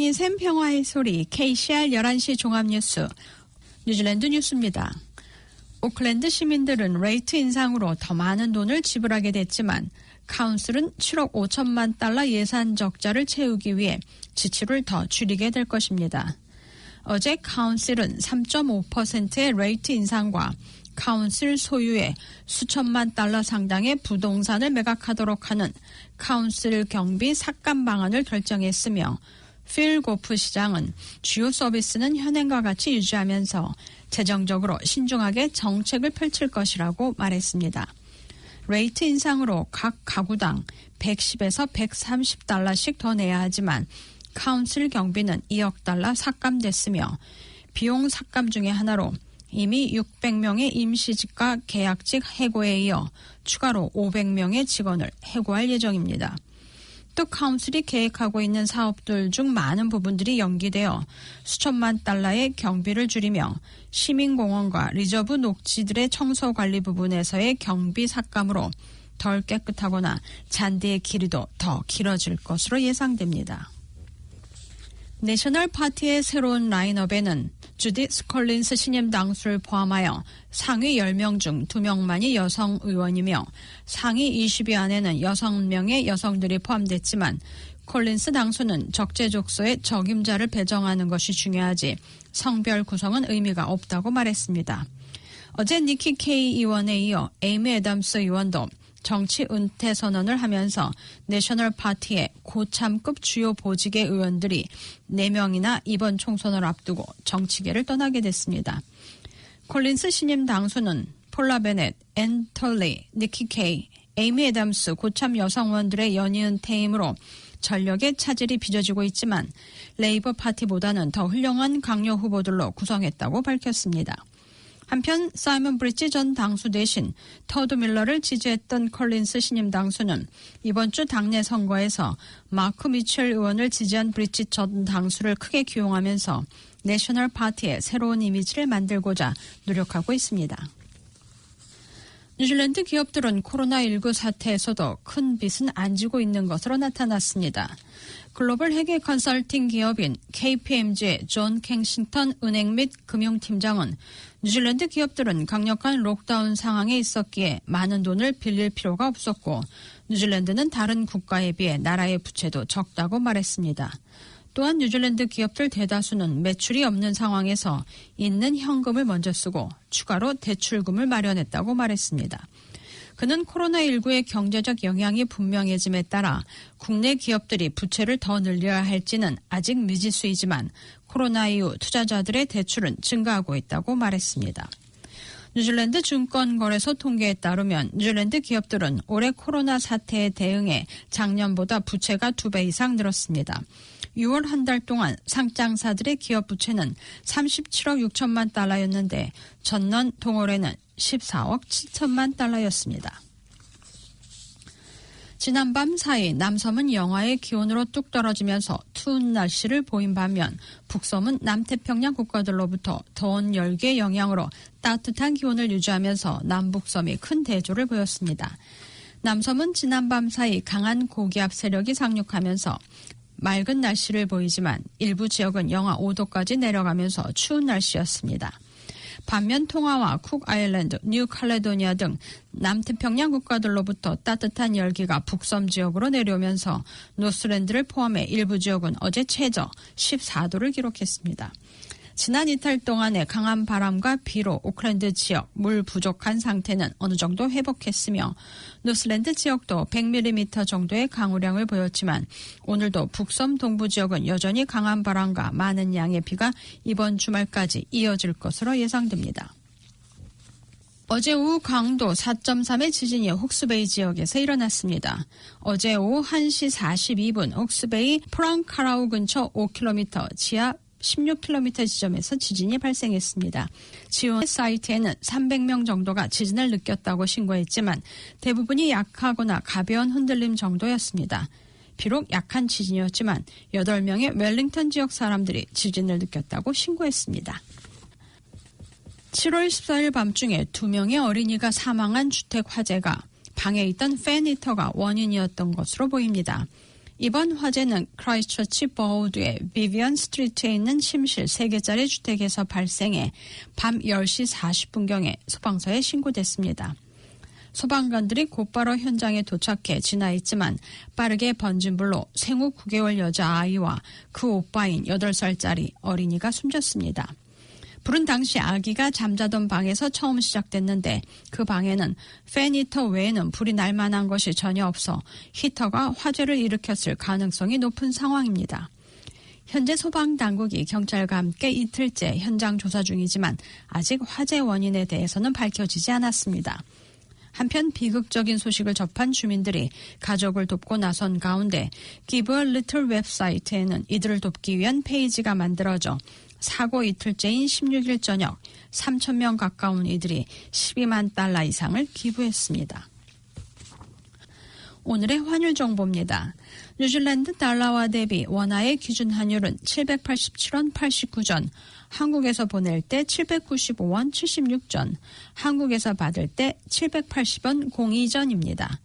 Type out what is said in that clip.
세상이 샘 평화의 소리 KCR 11시 종합뉴스 뉴질랜드 뉴스입니다. 오클랜드 시민들은 레이트 인상으로 더 많은 돈을 지불하게 됐지만 카운슬은 7억 5천만 달러 예산 적자를 채우기 위해 지출을 더 줄이게 될 것입니다. 어제 카운슬은 3.5%의 레이트 인상과 카운슬 소유의 수천만 달러 상당의 부동산을 매각하도록 하는 카운슬 경비 삭감 방안을 결정했으며 필 고프 시장은 주요 서비스는 현행과 같이 유지하면서 재정적으로 신중하게 정책을 펼칠 것이라고 말했습니다. 레이트 인상으로 각 가구당 110에서 130달러씩 더 내야 하지만 카운슬 경비는 2억 달러 삭감됐으며 비용 삭감 중의 하나로 이미 600명의 임시직과 계약직 해고에 이어 추가로 500명의 직원을 해고할 예정입니다. 또 카운슬이 계획하고 있는 사업들 중 많은 부분들이 연기되어 수천만 달러의 경비를 줄이며 시민공원과 리저브 녹지들의 청소 관리 부분에서의 경비 삭감으로 덜 깨끗하거나 잔디의 길이도 더 길어질 것으로 예상됩니다. 내셔널 파티의 새로운 라인업에는 주디스 콜린스 신임 당수를 포함하여 상위 10명 중 2명만이 여성 의원이며 상위 20위 안에는 6명의 여성들이 포함됐지만 콜린스 당수는 적재적소에 적임자를 배정하는 것이 중요하지 성별 구성은 의미가 없다고 말했습니다. 어제 니키 케이 의원에 이어 에이미 애덤스 의원도 정치 은퇴 선언을 하면서 내셔널 파티의 고참급 주요 보직의 의원들이 4명이나 이번 총선을 앞두고 정치계를 떠나게 됐습니다. 콜린스 신임 당수는 폴라 베넷, 앤 털리, 니키 케이, 에이미 애덤스 고참 여성 의원들의 연이은 퇴임으로 전력의 차질이 빚어지고 있지만 레이버 파티보다는 더 훌륭한 강력 후보들로 구성했다고 밝혔습니다. 한편 사이먼 브리지 전 당수 대신 터드 밀러를 지지했던 콜린스 신임 당수는 이번 주 당내 선거에서 마크 미첼 의원을 지지한 브리지 전 당수를 크게 기용하면서 내셔널 파티의 새로운 이미지를 만들고자 노력하고 있습니다. 뉴질랜드 기업들은 코로나19 사태에서도 큰 빚은 안 지고 있는 것으로 나타났습니다. 글로벌 회계 컨설팅 기업인 KPMG의 존 캥싱턴 은행 및 금융팀장은 뉴질랜드 기업들은 강력한 록다운 상황에 있었기에 많은 돈을 빌릴 필요가 없었고 뉴질랜드는 다른 국가에 비해 나라의 부채도 적다고 말했습니다. 또한 뉴질랜드 기업들 대다수는 매출이 없는 상황에서 있는 현금을 먼저 쓰고 추가로 대출금을 마련했다고 말했습니다. 그는 코로나19의 경제적 영향이 분명해짐에 따라 국내 기업들이 부채를 더 늘려야 할지는 아직 미지수이지만 코로나 이후 투자자들의 대출은 증가하고 있다고 말했습니다. 뉴질랜드 증권거래소 통계에 따르면 뉴질랜드 기업들은 올해 코로나 사태에 대응해 작년보다 부채가 2배 이상 늘었습니다. 6월 한 달 동안 상장사들의 기업 부채는 37억 6천만 달러였는데 전년 동월에는 14억 7천만 달러였습니다. 지난밤 사이 남섬은 영하의 기온으로 뚝 떨어지면서 추운 날씨를 보인 반면 북섬은 남태평양 국가들로부터 더운 열기의 영향으로 따뜻한 기온을 유지하면서 남북섬이 큰 대조를 보였습니다. 남섬은 지난밤 사이 강한 고기압 세력이 상륙하면서 맑은 날씨를 보이지만 일부 지역은 영하 5도까지 내려가면서 추운 날씨였습니다. 반면 통화와 쿡 아일랜드, 뉴 칼레도니아 등 남태평양 국가들로부터 따뜻한 열기가 북섬 지역으로 내려오면서 노스랜드를 포함해 일부 지역은 어제 최저 14도를 기록했습니다. 지난 이틀 동안의 강한 바람과 비로 오클랜드 지역 물 부족한 상태는 어느 정도 회복했으며 노스랜드 지역도 100mm 정도의 강우량을 보였지만 오늘도 북섬 동부 지역은 여전히 강한 바람과 많은 양의 비가 이번 주말까지 이어질 것으로 예상됩니다. 어제 오후 강도 4.3의 지진이 옥스베이 지역에서 일어났습니다. 어제 오후 1시 42분 옥스베이 프랑카라우 근처 5km 지하 16km 지점에서 지진이 발생했습니다. 지원 사이트에는 300명 정도가 지진을 느꼈다고 신고했지만 대부분이 약하거나 가벼운 흔들림 정도였습니다. 비록 약한 지진이었지만 8명의 웰링턴 지역 사람들이 지진을 느꼈다고 신고했습니다. 7월 14일 밤중에 2명의 어린이가 사망한 주택 화재가 방에 있던 팬 히터가 원인이었던 것으로 보입니다. 이번 화재는 크라이스트처치 버우드의 비비언 스트리트에 있는 침실 3개짜리 주택에서 발생해 밤 10시 40분경에 소방서에 신고됐습니다. 소방관들이 곧바로 현장에 도착해 진화했지만 빠르게 번진 불로 생후 9개월 여자아이와 그 오빠인 8살짜리 어린이가 숨졌습니다. 불은 당시 아기가 잠자던 방에서 처음 시작됐는데 그 방에는 팬 히터 외에는 불이 날 만한 것이 전혀 없어 히터가 화재를 일으켰을 가능성이 높은 상황입니다. 현재 소방당국이 경찰과 함께 이틀째 현장 조사 중이지만 아직 화재 원인에 대해서는 밝혀지지 않았습니다. 한편 비극적인 소식을 접한 주민들이 가족을 돕고 나선 가운데 Give a Little 웹사이트에는 이들을 돕기 위한 페이지가 만들어져 사고 이틀째인 16일 저녁 3,000명 가까운 이들이 $12만 이상을 기부했습니다. 오늘의 환율 정보입니다. 뉴질랜드 달러와 대비 원화의 기준 환율은 787원 89전, 한국에서 보낼 때 795원 76전, 한국에서 받을 때 780원 02전입니다.